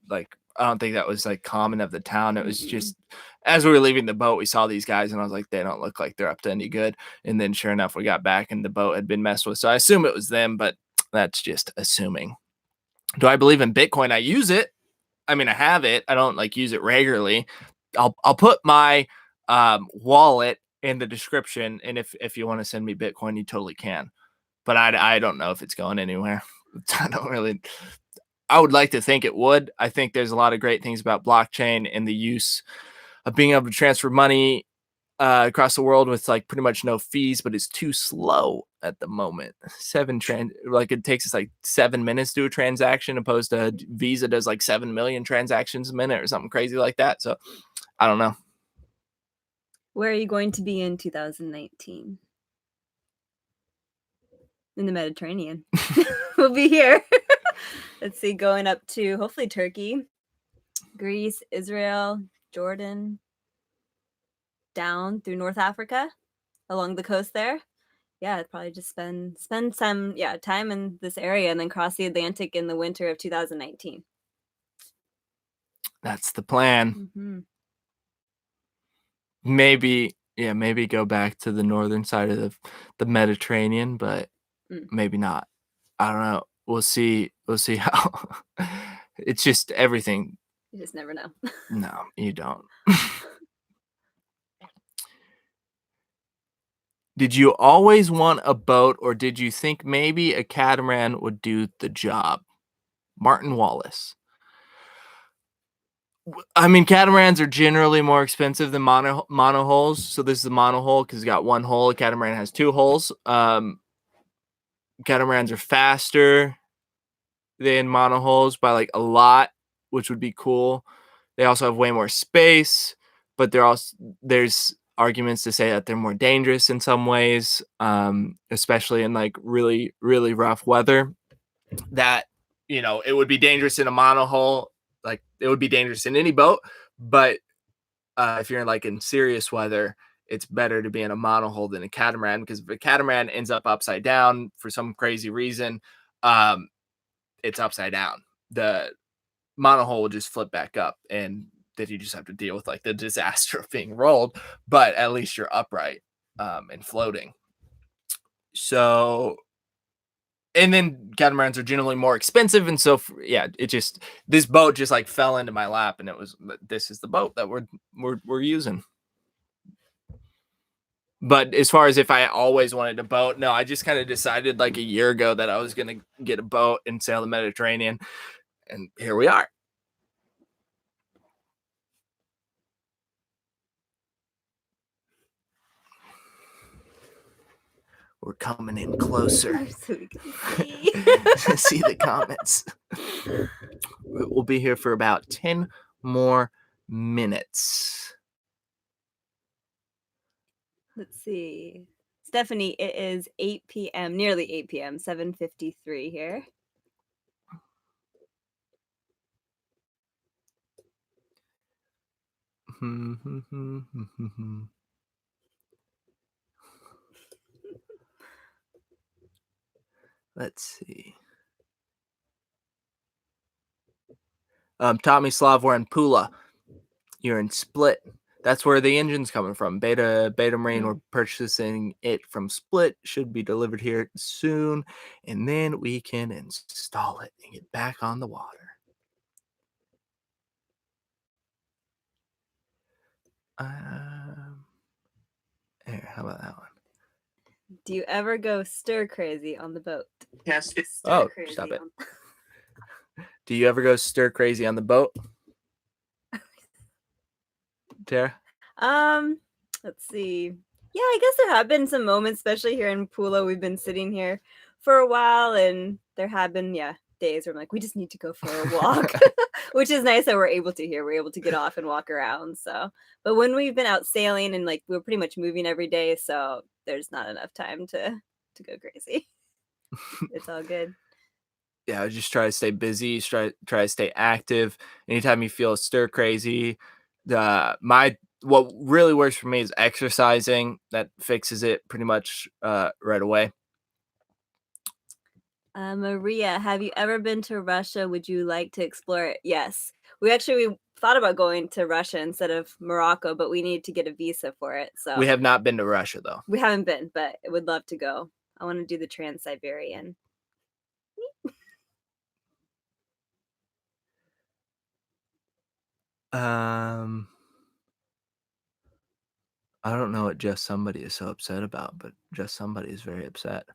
like I don't think that was like common of the town. It was just as we were leaving the boat, we saw these guys and I was like, they don't look like they're up to any good. And then sure enough, we got back and the boat had been messed with. So I assume it was them, but that's just assuming. Do I believe in Bitcoin? I use it. I mean, I have it. I don't like use it regularly. I'll put my wallet in the description, and if you want to send me Bitcoin, you totally can. But I don't know if it's going anywhere. I don't really. I would like to think it would. I think there's a lot of great things about blockchain and the use of being able to transfer money across the world with like pretty much no fees, but it's too slow at the moment. Like it takes us like 7 minutes to do a transaction, opposed to Visa does like 7 million transactions a minute or something crazy like that. So I don't know. Where are you going to be in 2019? In the Mediterranean. We'll be here. Let's see, going up to hopefully Turkey, Greece, Israel, Jordan, down through North Africa, along the coast there. Yeah, I'd probably just spend some time in this area and then cross the Atlantic in the winter of 2019. That's the plan. Maybe go back to the northern side of the Mediterranean, but maybe not. I don't know. We'll see how. It's just everything. You just never know. No, you don't. Did you always want a boat, or did you think maybe a catamaran would do the job? Martin Wallace. I mean, catamarans are generally more expensive than monohulls. So this is the monohull because it's got one hull. A catamaran has two hulls. Catamarans are faster than monohulls by like a lot, which would be cool. They also have way more space, but there's arguments to say that they're more dangerous in some ways, especially in like really really rough weather. That it would be dangerous in a monohull, like it would be dangerous in any boat, but if you're in serious weather, it's better to be in a monohull than a catamaran because if a catamaran ends up upside down for some crazy reason, um, it's upside down. The monohull will just flip back up, and then you just have to deal with like the disaster of being rolled. But at least you're upright and floating. So, and then catamarans are generally more expensive, and so yeah, this boat just like fell into my lap, and this is the boat that we're using. But as far as if I always wanted a boat, no, I just kind of decided like a year ago that I was gonna get a boat and sail the Mediterranean, and here we are. We're coming in closer. So we can see. See the comments. We'll be here for about 10 more minutes. Let's see. Stephanie, it is 8 p.m., nearly 8 p.m., 7:53 here. Let's see. Tomislav, we're in Pula. You're in Split. That's where the engine's coming from. Beta Marine, we're purchasing it from Split. Should be delivered here soon. And then we can install it and get back on the water. Here, how about that one? Do you ever go stir crazy on the boat? Yes. Oh, stop it. Do you ever go stir crazy on the boat? Tara? Let's see. Yeah, I guess there have been some moments, especially here in Pula. We've been sitting here for a while, and there have been, days where I'm like, we just need to go for a walk, which is nice that we're able to here. We're able to get off and walk around. So, but when we've been out sailing and like we're pretty much moving every day, so there's not enough time to go crazy. It's all good. Yeah, I just try to stay busy, try to stay active. Anytime you feel stir crazy, what really works for me is exercising. That fixes it pretty much right away. Maria, have you ever been to Russia? Would you like to explore it? Yes. We thought about going to Russia instead of Morocco, but we need to get a visa for it. So We have not been to Russia though. we haven't been, but I would love to go. I want to do the Trans-Siberian. I don't know what Just Somebody is so upset about, but Just Somebody is very upset.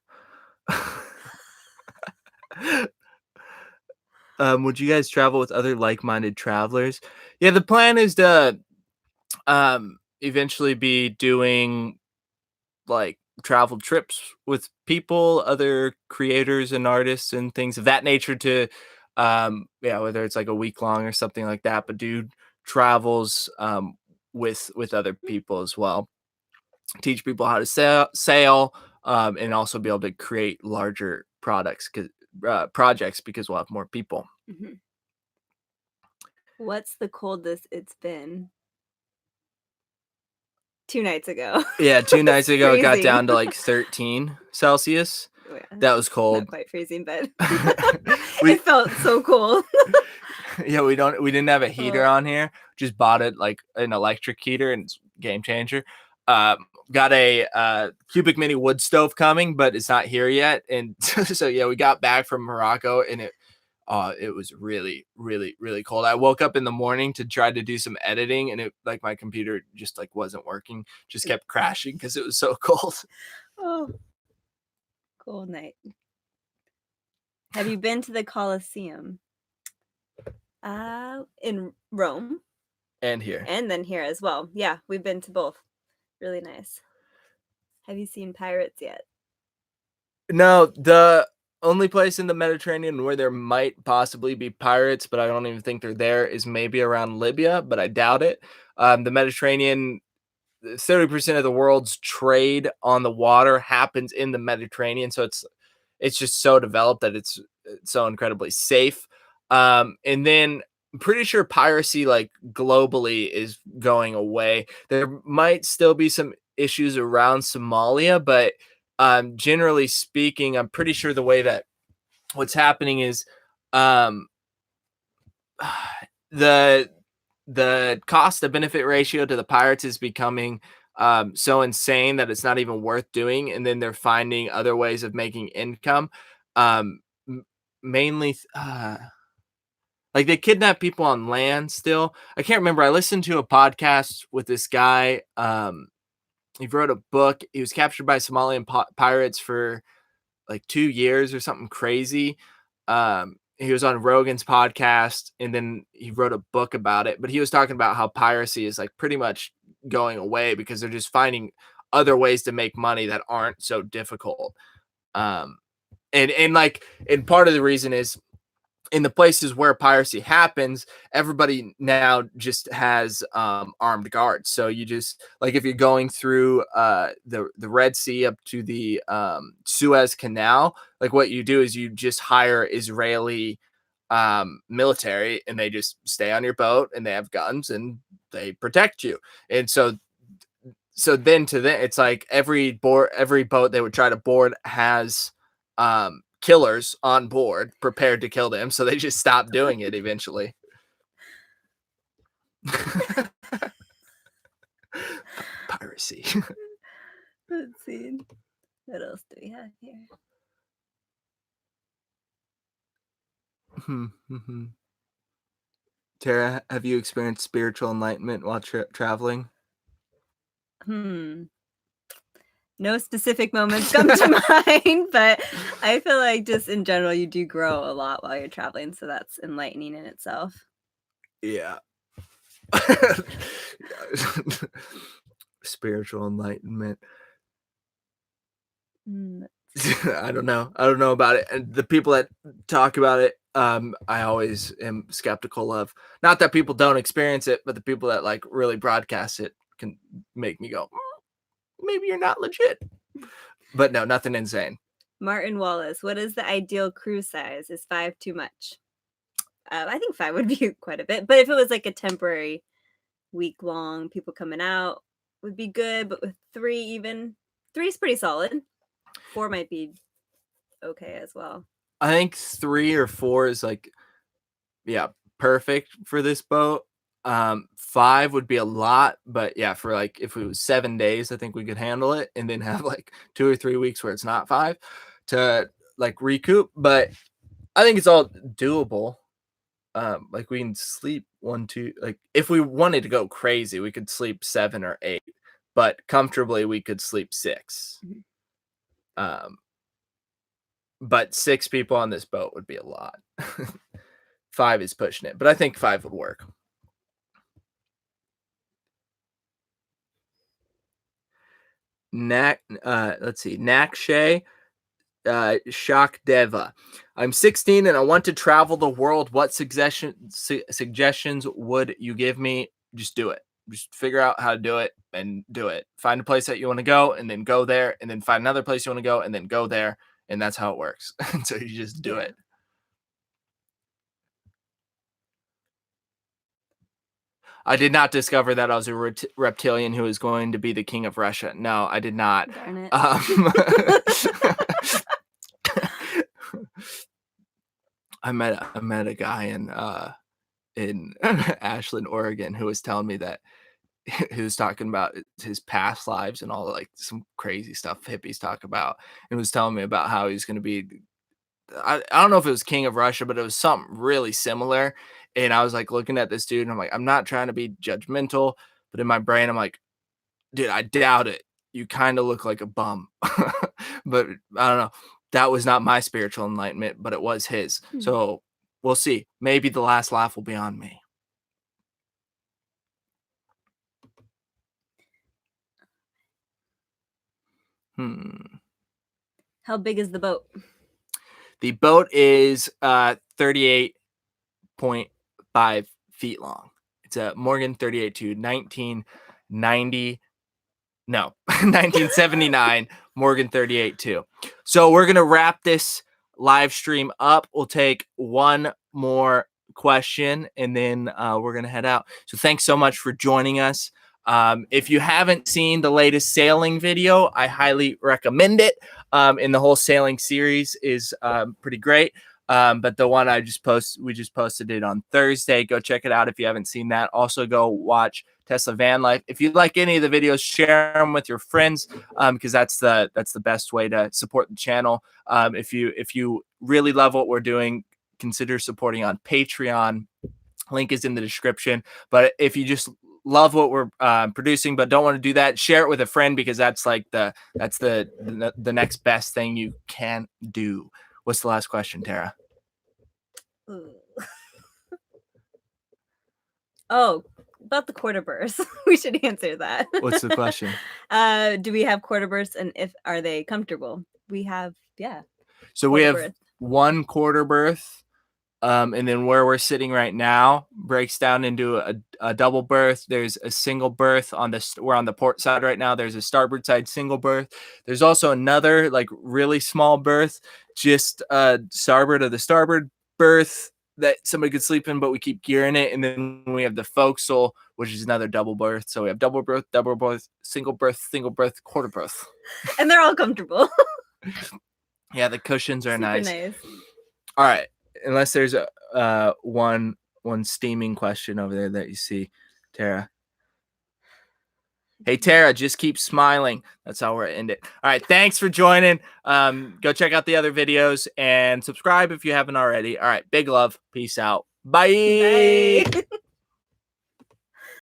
Would you guys travel with other like-minded travelers? Yeah, the plan is to eventually be doing like travel trips with people, other creators and artists and things of that nature to whether it's like a week long or something like that, but do travels with other people as well. Teach people how to sail and also be able to create larger projects because we'll have more people. Mm-hmm. What's the coldest it's been? 2 nights ago. Yeah, 2 nights ago it got down to like 13 Celsius. Oh, yeah. That was cold. Not quite freezing, but it felt so cold. Yeah, we didn't have a heater on here. Just bought it like an electric heater, and it's a game changer. Got a cubic mini wood stove coming, but it's not here yet. And so yeah, we got back from Morocco, and It was really, really, really cold. I woke up in the morning to try to do some editing, and it like my computer just like wasn't working, just kept crashing because it was so cold. Oh, cold night. Have you been to the Colosseum? In Rome, And here. and then here as well. Yeah, we've been to both. Really nice. Have you seen Pirates yet? No, the only place in the Mediterranean where there might possibly be pirates, but I don't even think they're there, is maybe around Libya, but I doubt it. The Mediterranean, 30% of the world's trade on the water happens in the Mediterranean, so it's just so developed that it's so incredibly safe. And then I'm pretty sure piracy like globally is going away. There might still be some issues around Somalia, but generally speaking, I'm pretty sure the way that what's happening is um, the the cost to benefit ratio to the pirates is becoming so insane that it's not even worth doing, and then they're finding other ways of making income. Um, mainly, like they kidnap people on land. Still, I can't remember. I listened to a podcast with this guy. He wrote a book. He was captured by Somalian pirates for like 2 years or something crazy. He was on Rogan's podcast, and then he wrote a book about it. But he was talking about how piracy is like pretty much going away because they're just finding other ways to make money that aren't so difficult. Um, and part of the reason is in the places where piracy happens, everybody now just has armed guards. So you just like if you're going through the Red Sea up to the Suez Canal, like what you do is you just hire Israeli military, and they just stay on your boat, and they have guns, and they protect you. And so then to then it's like every boat they would try to board has killers on board prepared to kill them, so they just stopped doing it eventually. Piracy. Let's see. What else do we have here? Tara, have you experienced spiritual enlightenment while traveling? No specific moments come to mind, but I feel like just in general, you do grow a lot while you're traveling, so that's enlightening in itself. Yeah. Spiritual enlightenment. I don't know. I don't know about it. And the people that talk about it, I always am skeptical of. Not that people don't experience it, but the people that like really broadcast it can make me go, maybe you're not legit. But no, nothing insane. Martin Wallace, what is the ideal cruise size? Is 5 too much? I think 5 would be quite a bit, but if it was like a temporary week long, people coming out would be good. But with 3, even 3 is pretty solid. 4 might be okay as well. I think 3 or 4 is like, yeah, perfect for this boat. 5 would be a lot, but yeah, for like if it was 7 days, I think we could handle it, and then have like 2 or 3 weeks where it's not 5 to like recoup. But I think it's all doable. Like we can sleep 1, 2, like if we wanted to go crazy, we could sleep 7 or 8, but comfortably we could sleep 6. But 6 people on this boat would be a lot. 5 is pushing it, but I think 5 would work. Let's see, Nakshay Shakdeva. I'm 16 and I want to travel the world. What suggestions would you give me? Just do it. Just figure out how to do it and do it. Find a place that you want to go, and then go there, and then find another place you want to go, and then go there, and that's how it works. So you just do it. I did not discover that I was a reptilian who was going to be the king of Russia. No, I did not. Darn it. I met a guy in Ashland, Oregon, who was telling me that he was talking about his past lives and all like some crazy stuff hippies talk about, and was telling me about how he's going to be I don't know if it was King of Russia, but it was something really similar. And I was like looking at this dude, and I'm like, I'm not trying to be judgmental, but in my brain, I'm like, dude, I doubt it. You kind of look like a bum. But I don't know. That was not my spiritual enlightenment, but it was his. Hmm. So we'll see. Maybe the last laugh will be on me. How big is the boat? The boat is 38.5 feet long. It's a Morgan 38 1990. No, 1979 Morgan 38-2. So we're going to wrap this live stream up. We'll take one more question and then we're going to head out. So thanks so much for joining us. If you haven't seen the latest sailing video, I highly recommend it. And the whole sailing series is pretty great. But the one we just posted it on Thursday. Go check it out if you haven't seen that. Also go watch Tesla Van Life. If you like any of the videos, share them with your friends because that's the best way to support the channel. If you really love what we're doing, consider supporting on Patreon. Link is in the description. But if you just love what we're producing but don't want to do that, share it with a friend because that's like the next best thing you can do. What's the last question, Tara? Oh, about the quarter bursts. We should answer that. What's the question? Do we have quarter bursts, and if are they comfortable? We have, yeah. So we have one quarter berth, and then where we're sitting right now breaks down into a double berth. There's a single berth we're on the port side right now. There's a starboard side single berth. There's also another like really small berth just starboard of the starboard berth that somebody could sleep in, but we keep gearing it. And then we have the forecastle, which is another double berth. So we have double berth, single berth, quarter berth. And they're all comfortable. Yeah, the cushions are Super nice. All right. Unless there's a one steaming question over there that you see, Tara. Hey, Tara, just keep smiling. That's how we're end it. All right. Thanks for joining. Go check out the other videos and subscribe if you haven't already. All right. Big love. Peace out. Bye. Bye.